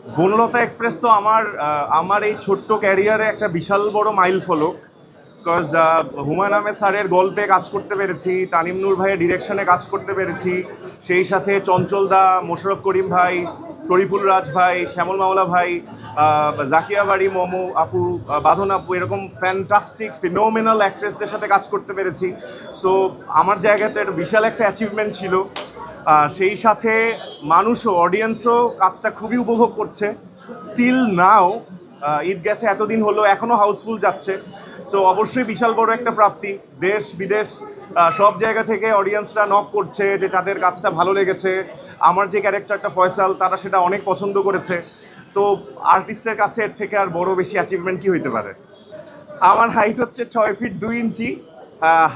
Banalata express তো আমার এই ছোট্ট ক্যারিয়ারে একটা বিশাল বড় মাইল ফলক। বিকজ হুমায়ুন আহমেদ স্যারের গল্পে কাজ করতে পেরেছি, তানিম নূর ভাইয়ের ডিরেকশনে কাজ করতে পেরেছি, সেই সাথে চঞ্চল দা, মোশাররফ করিম ভাই, শরীফুল রাজ ভাই, শ্যামল মাওলা ভাই, জাকিয়া বাড়ি, মোমো আপু, বাঁধন আপু, এরকম ফ্যান্টাস্টিক ফিনোমিনাল অ্যাক্ট্রেসদের সাথে কাজ করতে পেরেছি। সো আমার জায়গাতে একটা বিশাল একটা অ্যাচিভমেন্ট ছিল। সেই সাথে মানুষও, অডিয়েন্সও কাজটা খুবই উপভোগ করছে। স্টিল নাও ঈদ গেছে এতদিন হলো, এখনও হাউসফুল যাচ্ছে। সো অবশ্যই বিশাল বড় একটা প্রাপ্তি। দেশ বিদেশ সব জায়গা থেকে অডিয়েন্সরা নক করছে যে তাদের কাজটা ভালো লেগেছে, আমার যে ক্যারেক্টারটা ফয়সাল তারা সেটা অনেক পছন্দ করেছে। তো আর্টিস্টের কাছে এর থেকে আর বড় বেশি অ্যাচিভমেন্ট কী হইতে পারে। আমার হাইট হচ্ছে 6 ফিট 2 ইঞ্চি।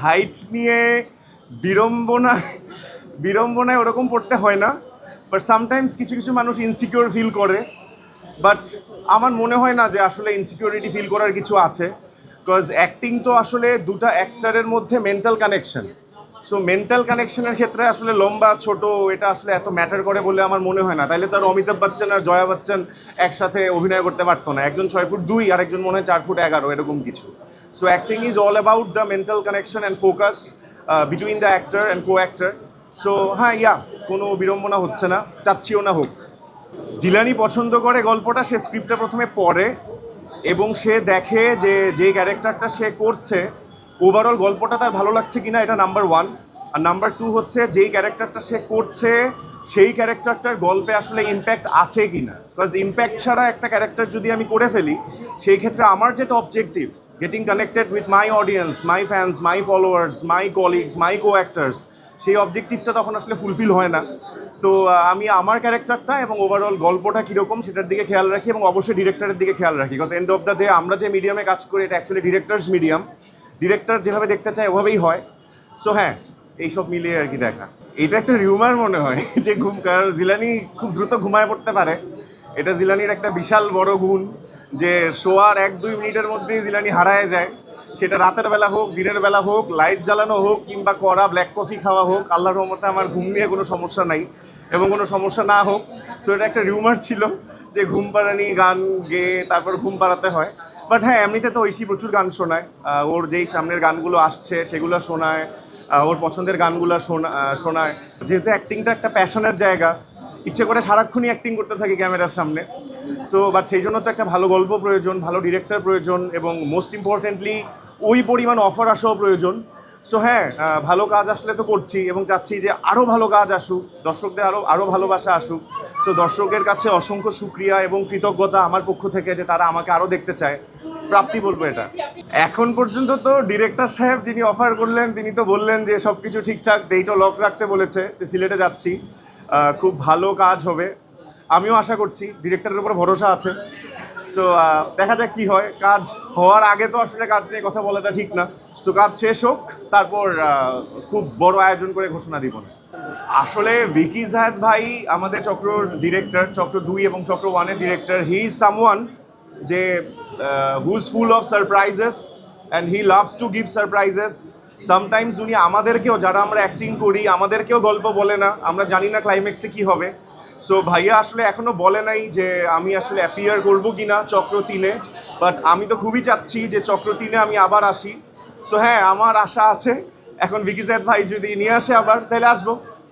হাইট নিয়ে বিড়ম্বনা বিড়ম্বনায় ওরকম পড়তে হয় না, বাট সামটাইমস কিছু কিছু মানুষ ইনসিকিউর ফিল করে। বাট আমার মনে হয় না যে আসলে ইনসিকিউরিটি ফিল করার কিছু আছে। বিকজ অ্যাক্টিং তো আসলে দুটা অ্যাক্টারের মধ্যে মেন্টাল কানেকশন। সো মেন্টাল কানেকশনের ক্ষেত্রে আসলে লম্বা ছোট এটা আসলে এত ম্যাটার করে বলে আমার মনে হয় না। তাইলে তো আর অমিতাভ বচ্চন আর জয়া বচ্চন একসাথে অভিনয় করতে পারতো না। একজন 6 ফুট 2 আর একজন মনে হয় 4 ফুট 11 এরকম কিছু। So acting is all about the mental connection and focus between the actor and co actor. So হ্যাঁ, কোনো বিড়ম্বনা হচ্ছে না, চাচ্ছিও না হোক। জিলানি পছন্দ করে গল্পটা, সে স্ক্রিপ্টটা প্রথমে পড়ে এবং সে দেখে যে যে ক্যারেক্টারটা সে করছে ওভারঅল গল্পটা তার ভালো লাগছে কিনা, এটা নাম্বার 1। আর নাম্বার 2 হচ্ছে যেই ক্যারেক্টারটা সে করছে সেই ক্যারেক্টারটার গল্পে আসলে ইম্প্যাক্ট আছে কিনা। বিকজ ইম্প্যাক্ট ছাড়া একটা ক্যারেক্টার যদি আমি করে ফেলি, সেই ক্ষেত্রে আমার যেটা objective, getting connected with my audience, my fans, my followers, my colleagues, my co actors, সেই অবজেক্টিভটা তখন আসলে ফুলফিল হয় না। তো আমি আমার ক্যারেক্টারটা এবং ওভারঅল গল্পটা কীরকম সেটার দিকে খেয়াল রাখি, এবং অবশ্যই ডিরেক্টরের দিকে খেয়াল রাখি। Because end of the day আমরা যে মিডিয়ামে কাজ করি এটা অ্যাকচুয়ালি ডিরেক্টরস মিডিয়াম। ডিরেক্টর যেভাবে দেখতে চায় ওভাবেই হয়। সো হ্যাঁ, এইসব মিলিয়ে আর কি দেখা। এটা একটা রিউমার মনে হয় যে কারণ জিলানি খুব দ্রুত ঘুমায় পড়তে পারে। এটা জিলানির একটা বিশাল বড় গুণ যে শোয়ার 1-2 মিনিটের মধ্যেই জিলানি হারায় যায়। সেটা রাতের বেলা হোক, দিনের বেলা হোক, লাইট জ্বালানো হোক, কিংবা কড়া ব্ল্যাক কফি খাওয়া হোক, আল্লাহর রহমতে আমার ঘুম নিয়ে কোনো সমস্যা নাই এবং কোনো সমস্যা না হোক। সো এটা একটা রিউমার ছিল যে ঘুম পাড়ানি গান গেয়ে তারপর ঘুম পাড়াতে হয়। বাট হ্যাঁ, এমনিতে তো ঐশী প্রচুর গান শোনায়। ওর যেই সামনের গানগুলো আসছে সেগুলো শোনায়, ওর পছন্দের গানগুলো শোনায়। যেহেতু অ্যাক্টিংটা একটা প্যাশনের জায়গা, ইচ্ছে করে সারাক্ষণই অ্যাক্টিং করতে থাকি ক্যামেরার সামনে। সো বাট সেই জন্য তো একটা ভালো গল্প প্রয়োজন, ভালো ডিরেক্টর প্রয়োজন, এবং মোস্ট ইম্পর্টেন্টলি ওই পরিমাণ অফার আসাও প্রয়োজন। সো হ্যাঁ, ভালো কাজ আসলে তো করছি এবং চাচ্ছি যে আরও ভালো কাজ আসুক, দর্শকদের আরও ভালোবাসা আসুক। সো দর্শকের কাছে অসংখ্য শুক্রিয়া এবং কৃতজ্ঞতা আমার পক্ষ থেকে যে তারা আমাকে আরও দেখতে চায়। প্রাপ্তি বলবো এটা। এখন পর্যন্ত তো ডিরেক্টর সাহেব যিনি অফার করলেন তিনি তো বললেন যে সব কিছু ঠিকঠাক, ডেটও লক রাখতে বলেছে, যে সিলেটে যাচ্ছি, খুব ভালো কাজ হবে। আমিও আশা করছি, ডিরেক্টরের উপর ভরসা আছে। সো দেখা যাক কী হয়। কাজ হওয়ার আগে তো আসলে কাজ নিয়ে কথা বলাটা ঠিক না। সো কাজ শেষ হোক, তারপর খুব বড় আয়োজন করে ঘোষণা দিব না। আসলে ভিকি জাহেদ ভাই আমাদের চক্রর ডিরেক্টর, চক্র 2 এবং চক্র 1-এর ডিরেক্টর। হি ইজ সামওয়ান যে whose full of surprises and he loves to give surprises. Sometimes উনি আমাদেরকেও, যারা আমরা অ্যাক্টিং করি, আমাদেরকেও গল্প বলে না, আমরা জানি না ক্লাইম্যাক্সে কী হবে। সো ভাইয়া আসলে এখনও বলে নাই যে আমি আসলে অ্যাপিয়ার করবো কি না চক্র 3-এ। বাট আমি তো খুবই চাচ্ছি যে চক্র 3-এ আমি আবার আসি। সো হ্যাঁ, আমার আশা আছে। এখন ভিকি জাহেদ ভাই যদি নিয়ে আসে আবার, তাহলে আসবো।